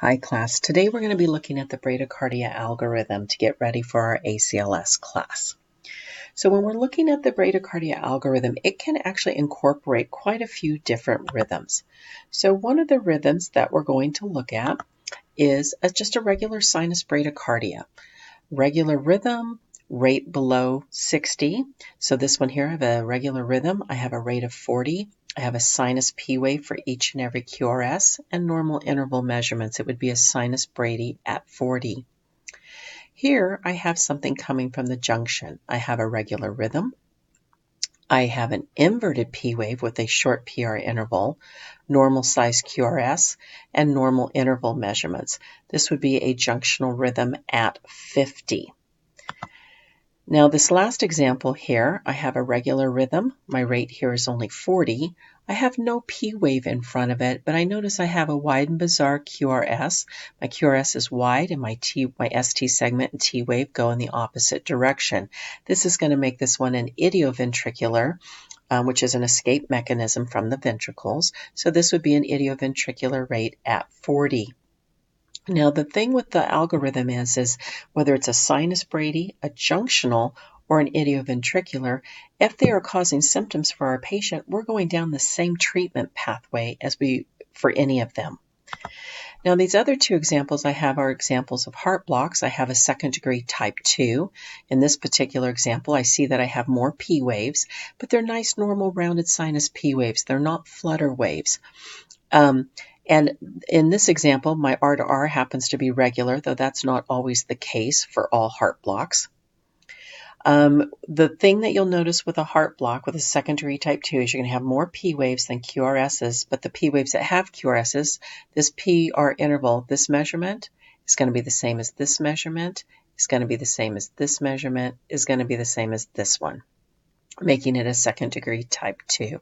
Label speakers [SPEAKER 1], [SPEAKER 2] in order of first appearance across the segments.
[SPEAKER 1] Hi class, today we're going to be looking at the Bradycardia algorithm to get ready for our ACLS class. So when we're looking at the Bradycardia algorithm, it can actually incorporate quite a few different rhythms. So one of the rhythms that we're going to look at is just a regular sinus bradycardia. Regular rhythm, rate below 60. So this one here, I have a regular rhythm. I have a rate of 40. I have a sinus P wave for each and every QRS and normal interval measurements. It would be a sinus Brady at 40. Here I have something coming from the junction. I have a regular rhythm. I have an inverted P wave with a short PR interval, normal size QRS, and normal interval measurements. This would be a junctional rhythm at 50. Now this last example here, I have a regular rhythm. My rate here is only 40. I have no P wave in front of it, but I notice I have a wide and bizarre QRS. My QRS is wide and my ST segment and T wave go in the opposite direction. This is going to make this one an idioventricular, which is an escape mechanism from the ventricles. So this would be an idioventricular rate at 40. Now, the thing with the algorithm is whether it's a sinus Brady, a junctional, or an idioventricular, if they are causing symptoms for our patient, we're going down the same treatment pathway as for any of them. Now, these other two examples I have are examples of heart blocks. I have a second degree type 2. In this particular example, I see that I have more P waves, but they're nice, normal, rounded sinus P waves. They're not flutter waves. And in this example, my R to R happens to be regular, though that's not always the case for all heart blocks. The thing that you'll notice with a heart block with a secondary type 2 is you're going to have more P waves than QRSs, but the P waves that have QRSs, this PR interval, this measurement is going to be the same as this measurement, is going to be the same as this measurement, is going to be the same as this one, making it a second degree type 2.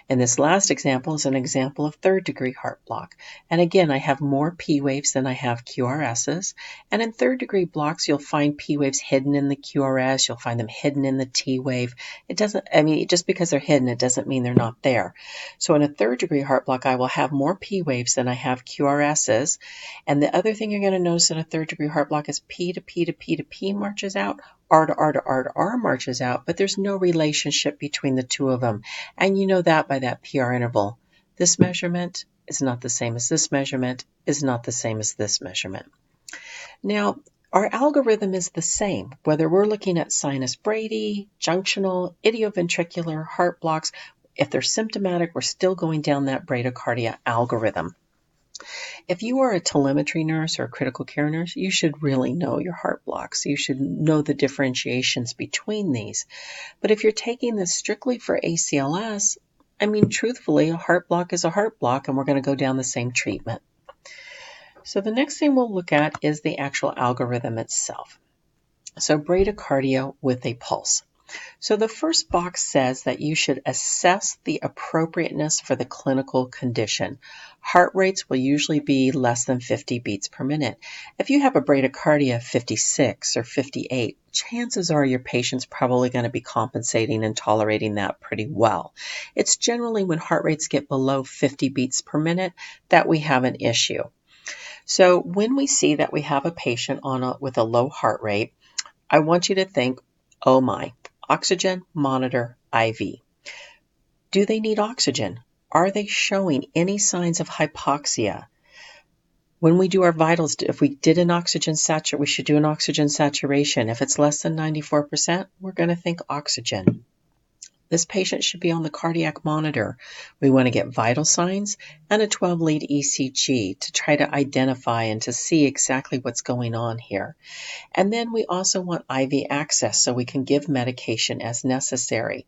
[SPEAKER 1] And this last example is an example of third degree heart block. And again, I have more P waves than I have QRSs. And in third degree blocks, you'll find P waves hidden in the QRS. You'll find them hidden in the T wave. Just because they're hidden, it doesn't mean they're not there. So in a third degree heart block, I will have more P waves than I have QRSs. And the other thing you're going to notice in a third degree heart block is P to P to P to P marches out. R to R to R to R marches out, but there's no relationship between the two of them. And you know that by that PR interval. This measurement is not the same as this measurement, is not the same as this measurement. Now, our algorithm is the same, whether we're looking at sinus Brady, junctional, idioventricular, heart blocks. If they're symptomatic, we're still going down that bradycardia algorithm. If you are a telemetry nurse or a critical care nurse, you should really know your heart blocks. You should know the differentiations between these. But if you're taking this strictly for ACLS, truthfully, a heart block is a heart block, and we're going to go down the same treatment. So the next thing we'll look at is the actual algorithm itself. So bradycardia with a pulse. So the first box says that you should assess the appropriateness for the clinical condition. Heart rates will usually be less than 50 beats per minute. If you have a bradycardia of 56 or 58, chances are your patient's probably going to be compensating and tolerating that pretty well. It's generally when heart rates get below 50 beats per minute that we have an issue. So when we see that we have a patient with a low heart rate, I want you to think, oh my, oxygen, monitor, IV. Do they need oxygen? Are they showing any signs of hypoxia? When we do our vitals, if we did an oxygen saturation, we should do an oxygen saturation. If it's less than 94%, we're going to think oxygen. This patient should be on the cardiac monitor. We want to get vital signs and a 12-lead ECG to try to identify and to see exactly what's going on here. And then we also want IV access so we can give medication as necessary.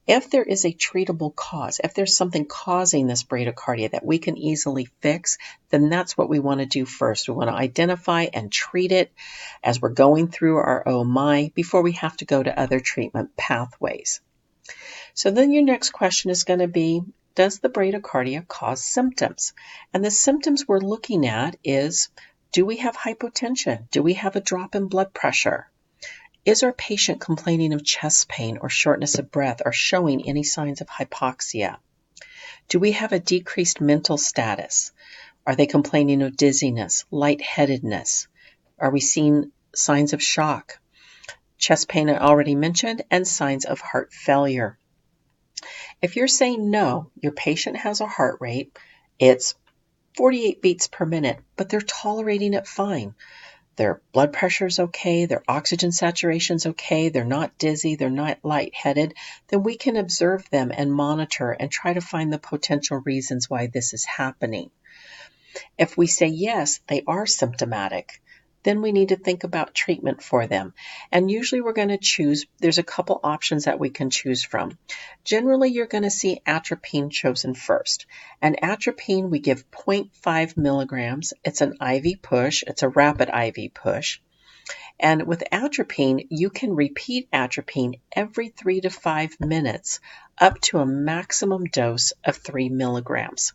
[SPEAKER 1] If there is a treatable cause, if there's something causing this bradycardia that we can easily fix, then that's what we want to do first. We want to identify and treat it as we're going through our OMI before we have to go to other treatment pathways. So then your next question is going to be, does the bradycardia cause symptoms? And the symptoms we're looking at is, do we have hypotension? Do we have a drop in blood pressure? Is our patient complaining of chest pain or shortness of breath or showing any signs of hypoxia? Do we have a decreased mental status? Are they complaining of dizziness, lightheadedness? Are we seeing signs of shock? Chest pain I already mentioned, and signs of heart failure. If you're saying no, your patient has a heart rate, it's 48 beats per minute, but they're tolerating it fine. Their blood pressure is okay, their oxygen saturation is okay, they're not dizzy, they're not lightheaded, then we can observe them and monitor and try to find the potential reasons why this is happening. If we say yes, they are symptomatic, then we need to think about treatment for them. And usually we're going to choose, there's a couple options that we can choose from. Generally, you're going to see atropine chosen first. And atropine, we give 0.5 milligrams. It's an IV push. It's a rapid IV push. And with atropine, you can repeat atropine every 3 to 5 minutes up to a maximum dose of 3 milligrams.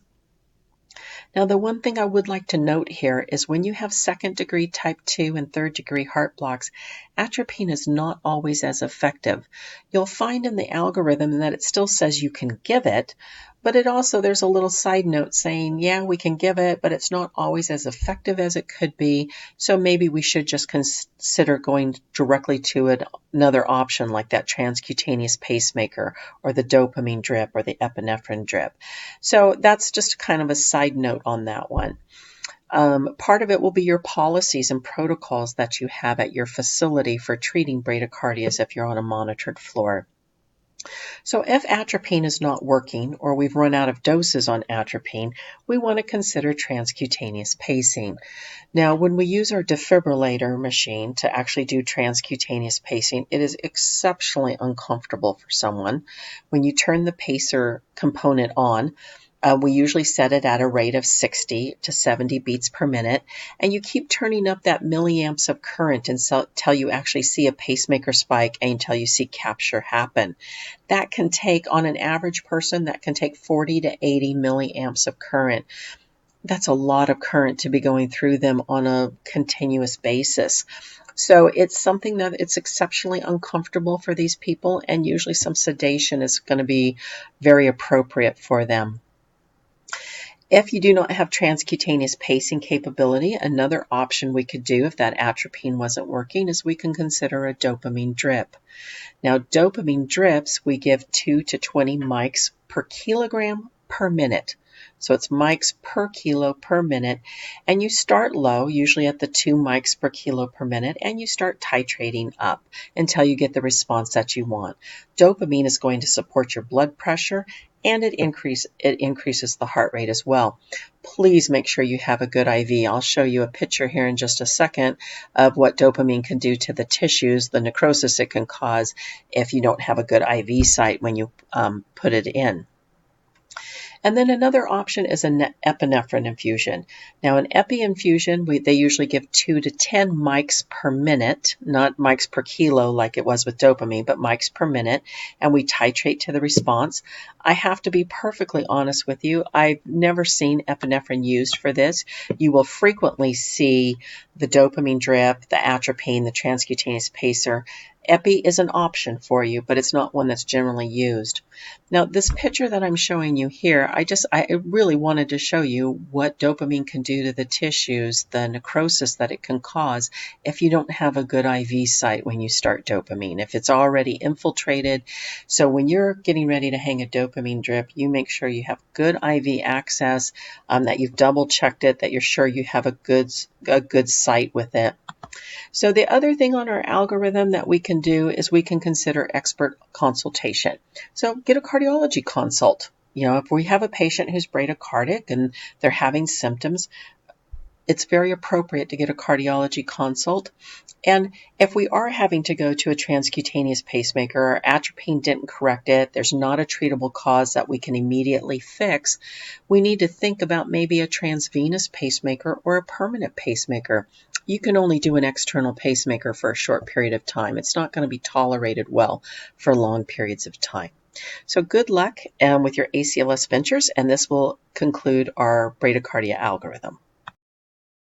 [SPEAKER 1] Now, the one thing I would like to note here is when you have second degree type 2 and third degree heart blocks, atropine is not always as effective. You'll find in the algorithm that it still says you can give it, but it also, there's a little side note saying, yeah, we can give it, but it's not always as effective as it could be. So maybe we should just consider going directly to another option like that transcutaneous pacemaker or the dopamine drip or the epinephrine drip. So that's just kind of a side note on that one. Part of it will be your policies and protocols that you have at your facility for treating bradycardias if you're on a monitored floor. So if atropine is not working or we've run out of doses on atropine, we want to consider transcutaneous pacing. Now, when we use our defibrillator machine to actually do transcutaneous pacing, it is exceptionally uncomfortable for someone. When you turn the pacer component on, we usually set it at a rate of 60 to 70 beats per minute, and you keep turning up that milliamps of current until you actually see a pacemaker spike and until you see capture happen. That can take, on an average person, that can take 40 to 80 milliamps of current. That's a lot of current to be going through them on a continuous basis. So it's something that it's exceptionally uncomfortable for these people, and usually some sedation is going to be very appropriate for them. If you do not have transcutaneous pacing capability, another option we could do if that atropine wasn't working is we can consider a dopamine drip. Now, dopamine drips, we give 2 to 20 mics per kilogram per minute. So it's mics per kilo per minute. And you start low, usually at the 2 mics per kilo per minute, and you start titrating up until you get the response that you want. Dopamine is going to support your blood pressure, and it increases the heart rate as well. Please make sure you have a good IV. I'll show you a picture here in just a second of what dopamine can do to the tissues, the necrosis it can cause if you don't have a good IV site when you put it in. And then another option is an epinephrine infusion. Now, an Epi Infusion, they usually give 2 to 10 mics per minute, not mics per kilo like it was with dopamine, but mics per minute, and we titrate to the response. I have to be perfectly honest with you. I've never seen epinephrine used for this. You will frequently see the dopamine drip, the atropine, the transcutaneous pacer. Epi is an option for you, but it's not one that's generally used. Now, this picture that I'm showing you here, I really wanted to show you what dopamine can do to the tissues, the necrosis that it can cause if you don't have a good IV site when you start dopamine, if it's already infiltrated. So when you're getting ready to hang a dopamine drip, you make sure you have good IV access, that you've double checked it, that you're sure you have a good site with it. So the other thing on our algorithm that we can do is we can consider expert consultation. So get a cardiology consult. You know, if we have a patient who's bradycardic and they're having symptoms, it's very appropriate to get a cardiology consult. And if we are having to go to a transcutaneous pacemaker, or atropine didn't correct it, there's not a treatable cause that we can immediately fix, we need to think about maybe a transvenous pacemaker or a permanent pacemaker. You can only do an external pacemaker for a short period of time. It's not going to be tolerated well for long periods of time. So good luck with your ACLS ventures, and this will conclude our bradycardia algorithm.